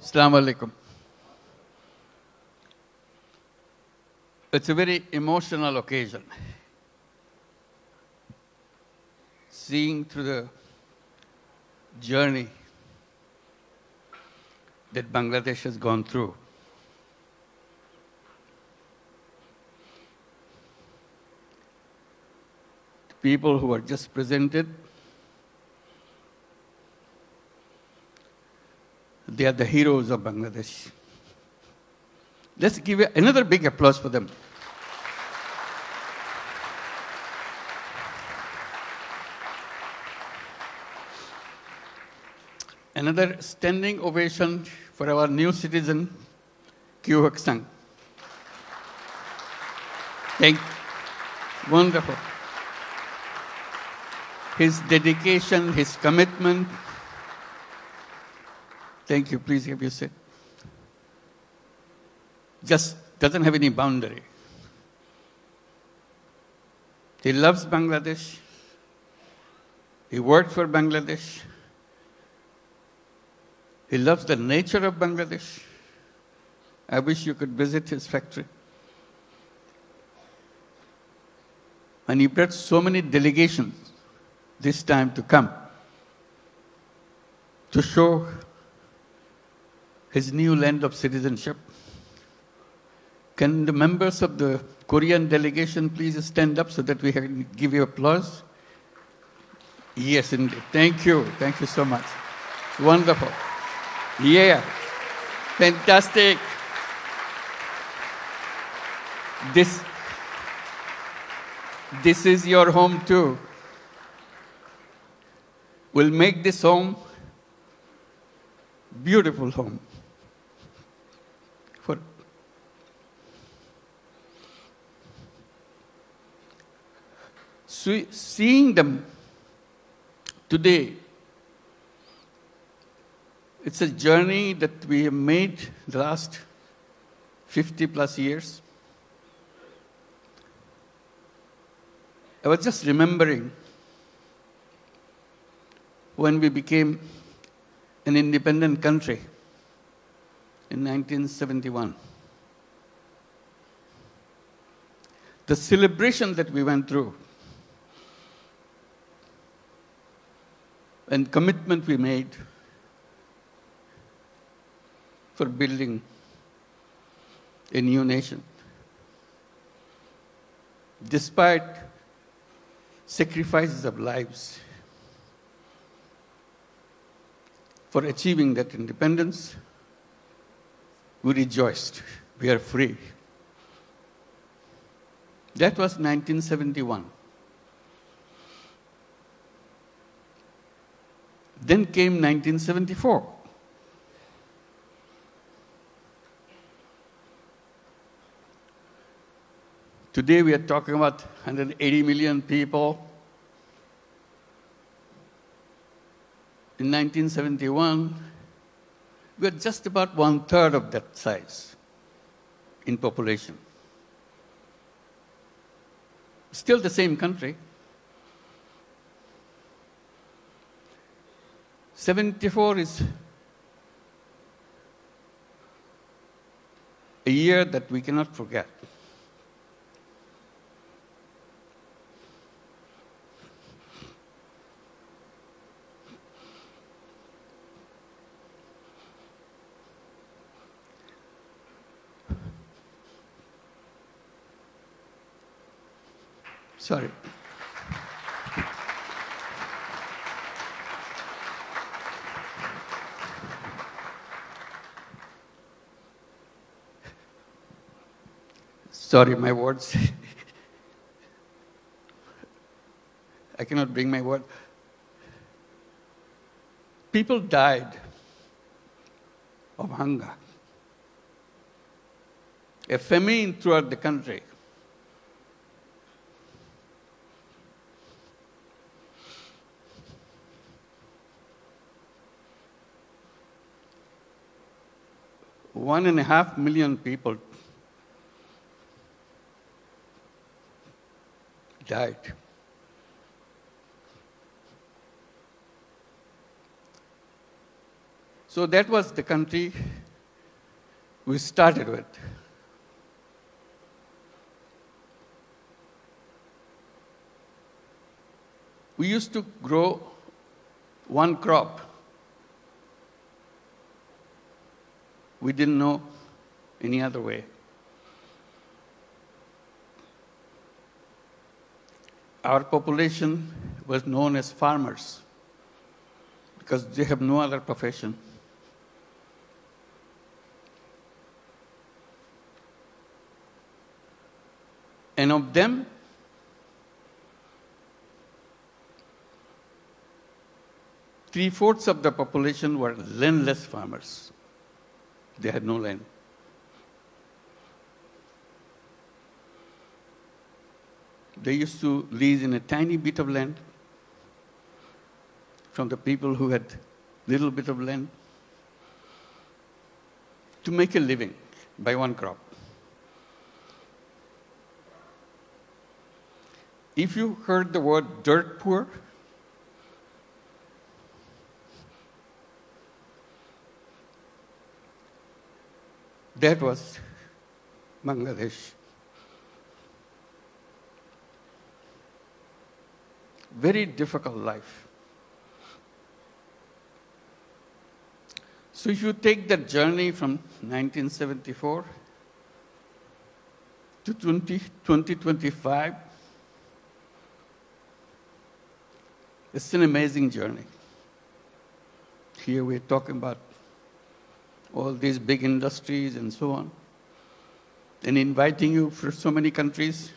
Assalamu alaikum. It's a very emotional occasion. Seeing through the journey that Bangladesh has gone through. The people who are just presented, they are the heroes of Bangladesh. Let's give another big applause for them. Another standing ovation for our new citizen, Kyu Hak Sang. Thank you. Wonderful. His dedication, his commitment. Thank you. Please have your seat. Just doesn't have any boundary. He loves Bangladesh. He worked for Bangladesh. He loves the nature of Bangladesh. I wish you could visit his factory. And he brought so many delegations this time to come to show his new land of citizenship. Can the members of the Korean delegation please stand up so that we can give you applause? Yes, indeed. Thank you. Thank you so much. Wonderful. Yeah. Fantastic. This is your home too. We'll make this home beautiful home. Seeing them today, it's a journey that we have made the last 50 plus years. I was just remembering when we became an independent country in 1971. The celebration that we went through and commitment we made for building a new nation. Despite sacrifices of lives for achieving that independence, we rejoiced. We are free. That was 1971. Then came 1974. Today we are talking about 180 million people. In 1971, we were just about 1/3 of that size in population. Still the same country. 74 is a year that we cannot forget. Sorry. Sorry, my words. I cannot bring my word. People died of hunger. A famine throughout the country. One and a half million people died. So that was the country we started with. We used to grow one crop. We didn't know any other way. Our population was known as farmers because they have no other profession. And of them, three-fourths of the population were landless farmers. They had no land. They used to lease in a tiny bit of land from the people who had little bit of land to make a living by one crop. If you heard the word dirt poor, that was Bangladesh. Very difficult life. So if you take that journey from 1974 to 2025, it's an amazing journey. Here we're talking about all these big industries and so on, and inviting you from so many countries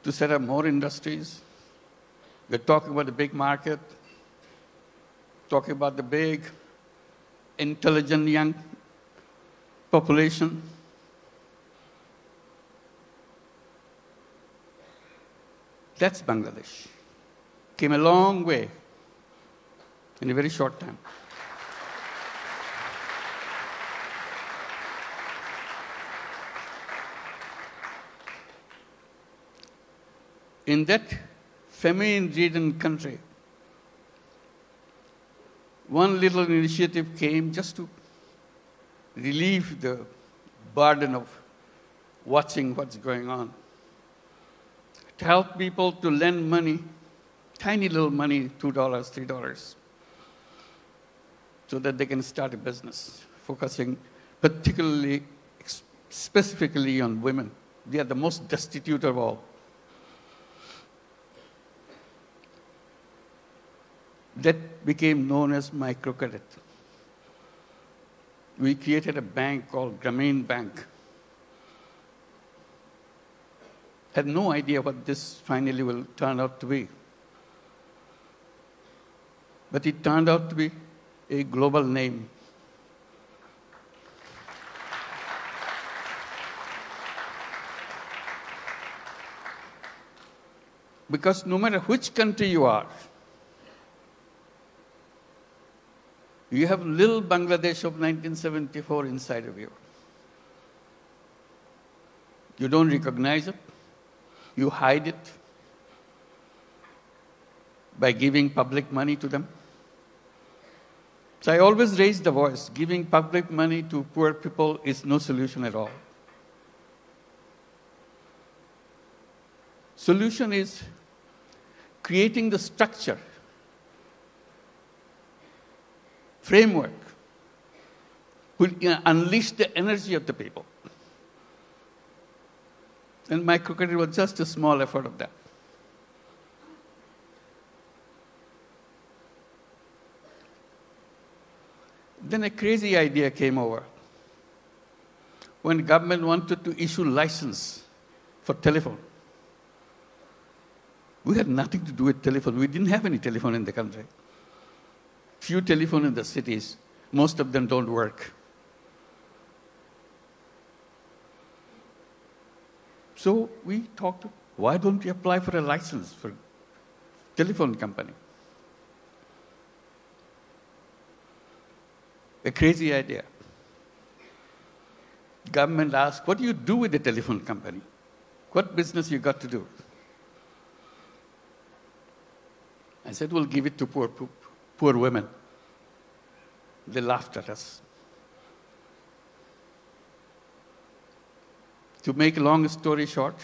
to set up more industries. We're talking about the big market, talking about the big, intelligent young population. That's Bangladesh. Came a long way in a very short time. In that famine-ridden country, one little initiative came just to relieve the burden of watching what's going on. To help people to lend money, tiny little money, $2, $3, so that they can start a business, focusing particularly, specifically on women. They are the most destitute of all. That became known as microcredit. We created a bank called Grameen Bank. Had no idea what this finally will turn out to be. But it turned out to be a global name. Because no matter which country you are, you have little Bangladesh of 1974 inside of you. You don't recognize it. You hide it by giving public money to them. So I always raise the voice. Giving public money to poor people is no solution at all. Solution is creating the structure, framework, will unleash the energy of the people. And microcredit was just a small effort of that. Then a crazy idea came over. When the government wanted to issue license for telephone, we had nothing to do with telephone. We didn't have any telephone in the country. Few telephone in the cities. Most of them don't work. So we talked, why don't we apply for a license for telephone company? A crazy idea. Government asked, what do you do with the telephone company? What business you got to do? I said, we'll give it to poor women. They laughed at us. To make a long story short,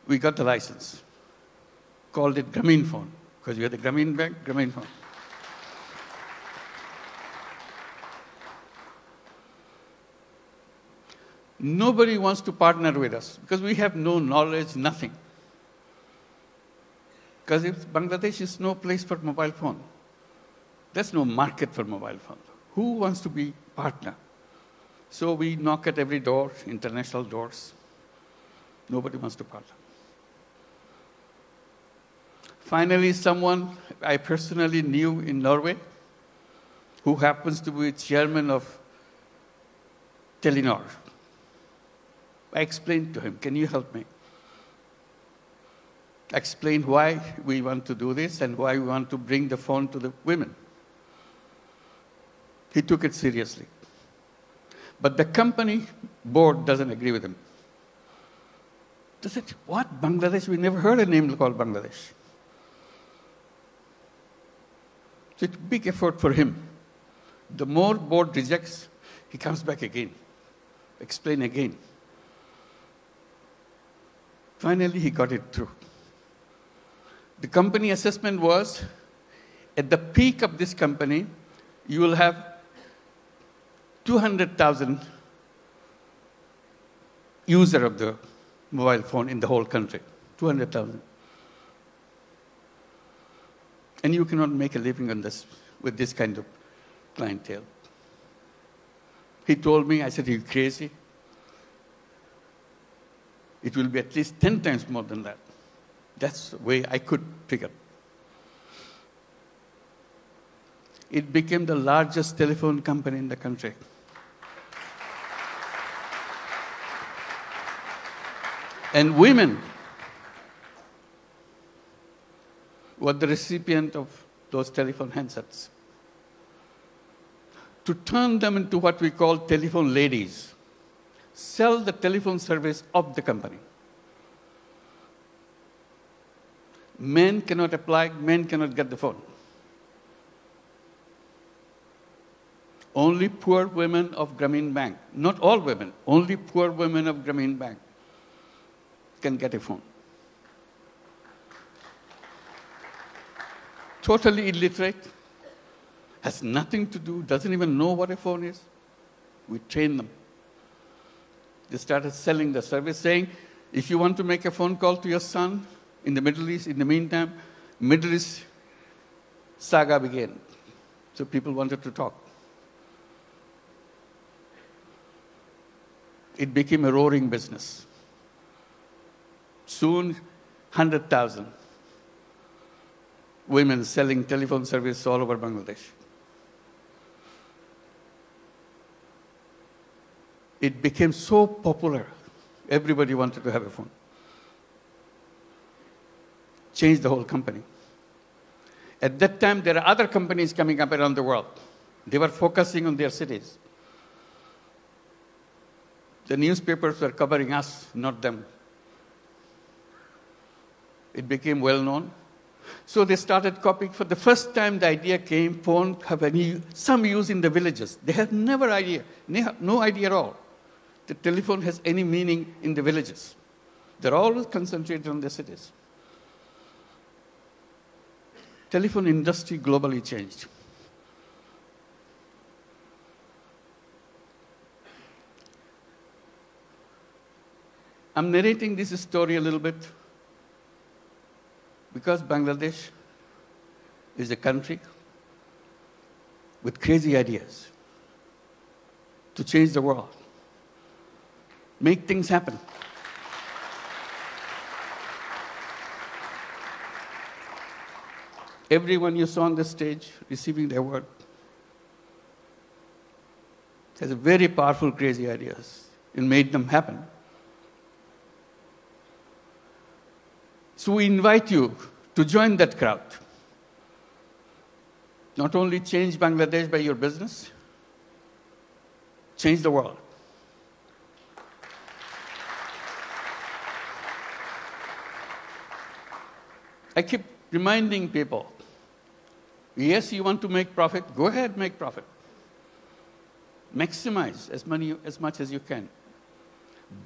we got the license, called it Grameen Phone, because we had the Grameen Bank, Grameen Phone. Nobody wants to partner with us because we have no knowledge, nothing. Because Bangladesh is no place for mobile phone. There's no market for mobile phone. Who wants to be partner? So we knock at every door, international doors. Nobody wants to partner. Finally, someone I personally knew in Norway, who happens to be chairman of Telenor. I explained to him, can you help me? I explained why we want to do this and why we want to bring the phone to the women. He took it seriously. But the company board doesn't agree with him. They said, what, Bangladesh? We never heard a name called Bangladesh. So it's a big effort for him. The more board rejects, he comes back again, explain again. Finally, he got it through. The company assessment was, at the peak of this company, you will have 200,000 user of the mobile phone in the whole country, 200,000. And you cannot make a living on this with this kind of clientele. He told me, I said, are you crazy? It will be at least 10 times more than that. That's the way I could figure. It became the largest telephone company in the country. And women were the recipient of those telephone handsets. To turn them into what we call telephone ladies, sell the telephone service of the company. Men cannot apply, men cannot get the phone. Only poor women of Grameen Bank, not all women, only poor women of Grameen Bank can get a phone. Totally illiterate, has nothing to do, doesn't even know what a phone is. We train them. They started selling the service, saying, if you want to make a phone call to your son in the Middle East, in the meantime, Middle East saga began. So people wanted to talk. It became a roaring business. Soon, 100,000 women selling telephone service all over Bangladesh. It became so popular, everybody wanted to have a phone. Changed the whole company. At that time, there are other companies coming up around the world. They were focusing on their cities. The newspapers were covering us, not them. It became well known. So they started copying. For the first time, the idea came, phone have some use in the villages. They had no idea at all. The telephone has any meaning in the villages. They're always concentrated on the cities. Telephone industry globally changed. I'm narrating this story a little bit because Bangladesh is a country with crazy ideas to change the world, make things happen. Everyone you saw on the stage receiving the award has a very powerful, crazy ideas and made them happen. So we invite you to join that crowd. Not only change Bangladesh by your business, change the world. I keep reminding people, Yes, you want to make profit, go ahead, make profit. Maximize as much as you can.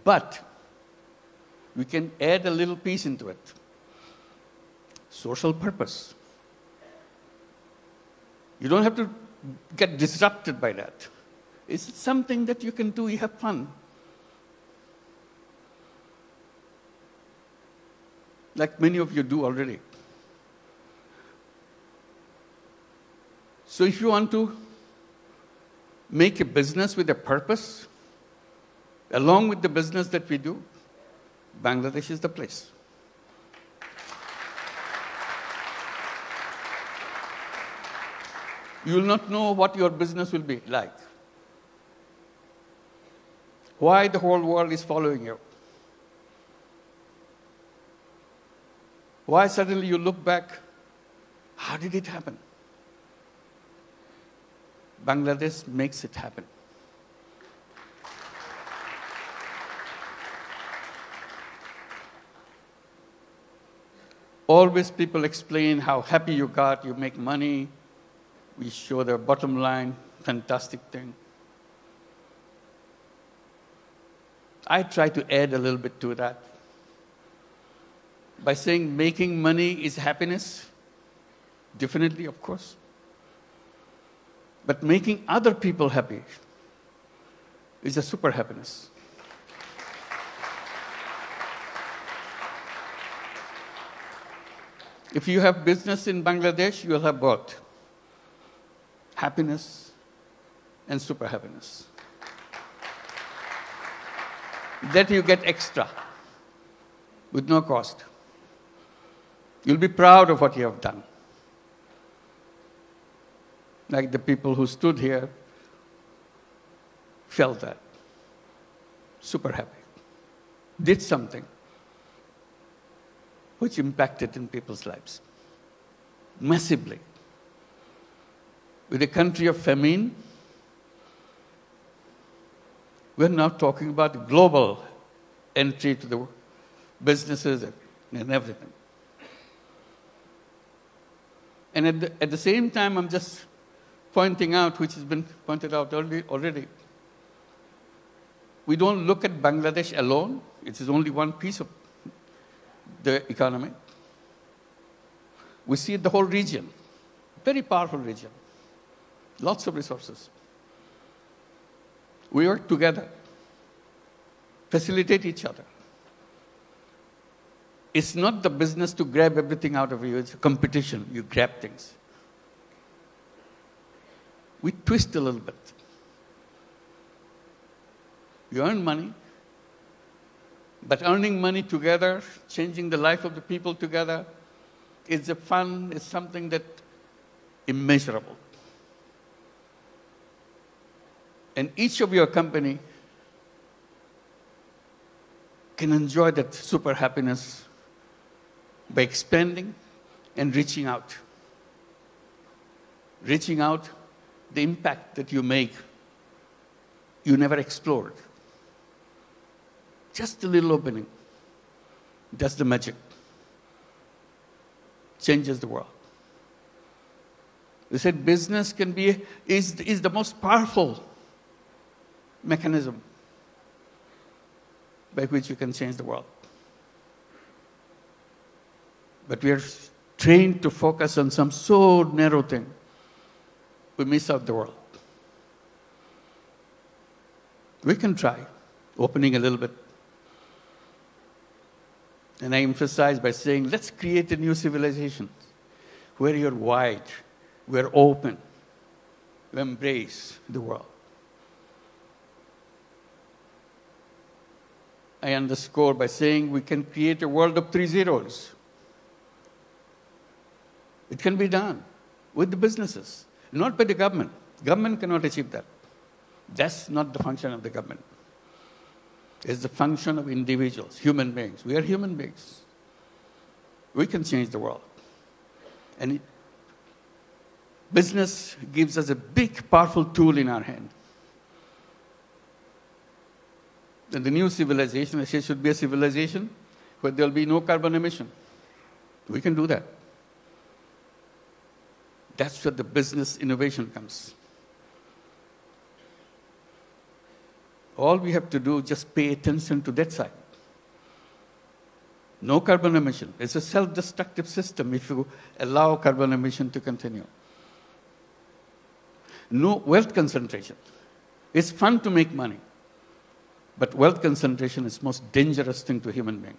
But we can add a little piece into it. Social purpose. You don't have to get disrupted by that. It's something that you can do, you have fun. Like many of you do already. So if you want to make a business with a purpose, along with the business that we do, Bangladesh is the place. You will not know what your business will be like. Why the whole world is following you. Why suddenly you look back, how did it happen? Bangladesh makes it happen. Always people explain how happy you got, you make money, we show the bottom line, fantastic thing. I try to add a little bit to that by saying making money is happiness, definitely, of course. But making other people happy is a super happiness. If you have business in Bangladesh, you will have both happiness and super happiness. That you get extra with no cost. You'll be proud of what you have done. Like the people who stood here felt that. Super happy. Did something which impacted in people's lives massively. With a country of famine, we're now talking about global entry to the businesses and everything. And at the same time, I'm just pointing out, which has been pointed out already, we don't look at Bangladesh alone. It is only one piece of the economy. We see the whole region, very powerful region, lots of resources. We work together, facilitate each other. It's not the business to grab everything out of you, it's a competition, you grab things. We twist a little bit. You earn money, but earning money together, changing the life of the people together, is a fun, is something that immeasurable. And each of your company can enjoy that super happiness by expanding and reaching out. Reaching out, the impact that you make, you never explored. Just a little opening. That's the magic. Changes the world. We said business is the most powerful mechanism by which you can change the world. But we are trained to focus on some so narrow thing, we miss out the world. We can try opening a little bit. And I emphasize by saying, let's create a new civilization where you're wide, we're open, we embrace the world. I underscore by saying we can create a world of 3 zeros. It can be done with the businesses, not by the government. Government cannot achieve that. That's not the function of the government. It's the function of individuals, human beings. We are human beings. We can change the world. And business gives us a big, powerful tool in our hand. And the new civilization, I say, should be a civilization where there will be no carbon emission. We can do that. That's where the business innovation comes. All we have to do is just pay attention to that side. No carbon emission. It's a self-destructive system if you allow carbon emission to continue. No wealth concentration. It's fun to make money, but wealth concentration is the most dangerous thing to a human being.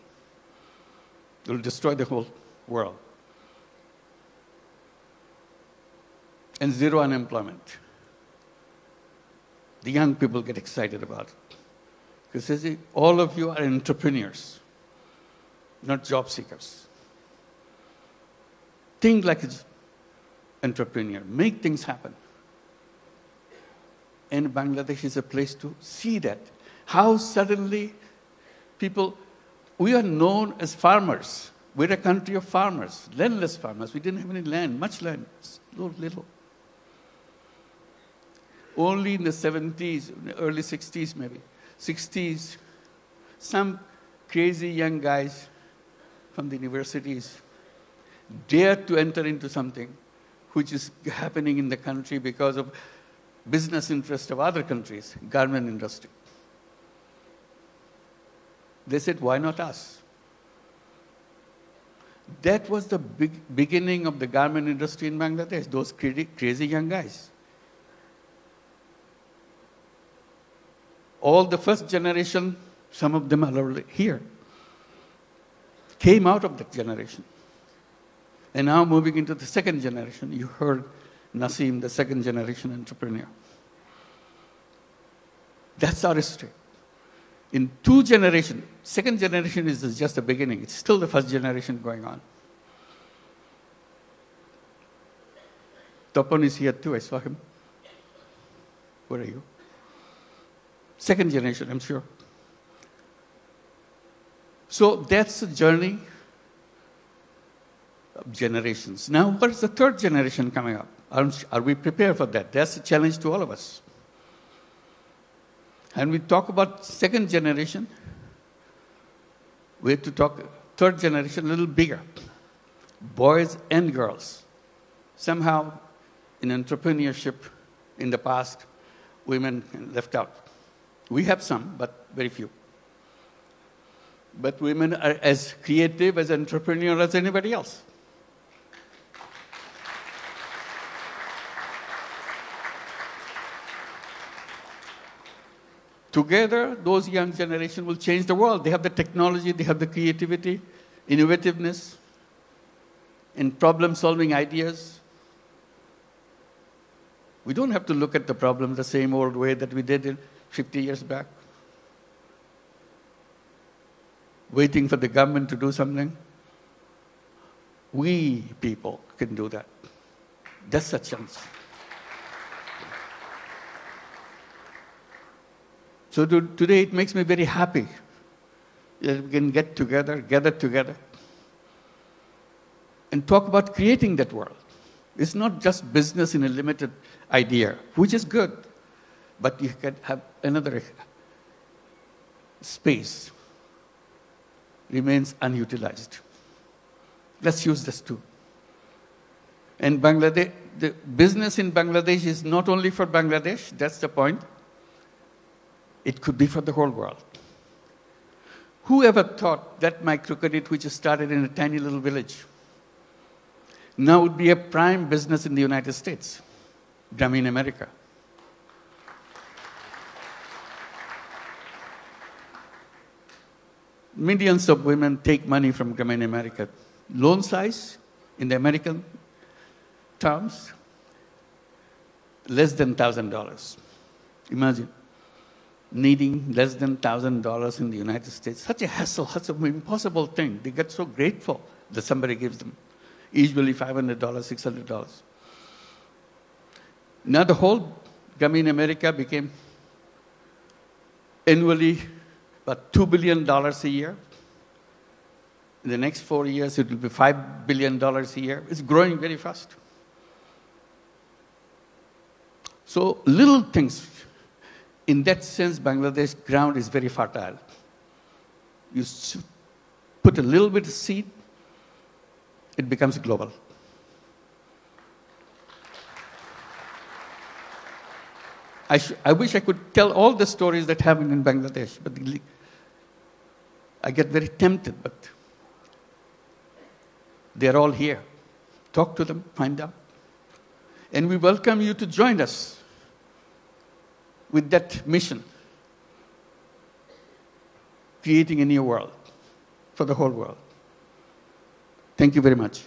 It will destroy the whole world. And zero unemployment. The young people get excited about it. Because all of you are entrepreneurs, not job seekers. Think like an entrepreneur. Make things happen. And Bangladesh is a place to see that. How suddenly people, we are known as farmers. We're a country of farmers, landless farmers. We didn't have any land, much land, little. Only in the 70s, early 60s maybe, 60s, some crazy young guys from the universities dared to enter into something which is happening in the country because of business interest of other countries, garment industry. They said, why not us? That was the beginning of the garment industry in Bangladesh, those crazy young guys. All the first generation, some of them are already here, came out of that generation. And now moving into the second generation, you heard Naseem, the second generation entrepreneur. That's our history. In 2 generations, second generation is just the beginning. It's still the first generation going on. Topon is here too, I saw him. Where are you? Second generation, I'm sure. So that's the journey of generations. Now, what is the third generation coming up? Are we prepared for that? That's a challenge to all of us. And we talk about second generation, we have to talk third generation a little bigger. Boys and girls. Somehow, in entrepreneurship in the past, women left out. We have some, but very few. But women are as creative, as entrepreneurial as anybody else. Together, those young generation will change the world. They have the technology, they have the creativity, innovativeness, and problem-solving ideas. We don't have to look at the problem the same old way that we did 50 years back, waiting for the government to do something. We people can do that. That's a chance. So today it makes me very happy that we can gather together, and talk about creating that world. It's not just business in a limited idea, which is good, but you can have another space remains unutilized. Let's use this too. And Bangladesh, the business in Bangladesh is not only for Bangladesh, that's the point. It could be for the whole world. Who ever thought that microcredit, which started in a tiny little village, now would be a prime business in the United States, in America? Millions of women take money from Grameen America. Loan size, in the American terms, less than $1,000. Imagine needing less than $1,000 in the United States. Such a hassle, such an impossible thing. They get so grateful that somebody gives them. Usually $500, $600. Now the whole Grameen America became annually about $2 billion a year. In the next 4 years, it will be $5 billion a year. It's growing very fast. So little things. In that sense, Bangladesh ground is very fertile. You put a little bit of seed, it becomes global. I wish I could tell all the stories that happen in Bangladesh, but I get very tempted, but they're all here. Talk to them, find out. And we welcome you to join us with that mission, creating a new world for the whole world. Thank you very much.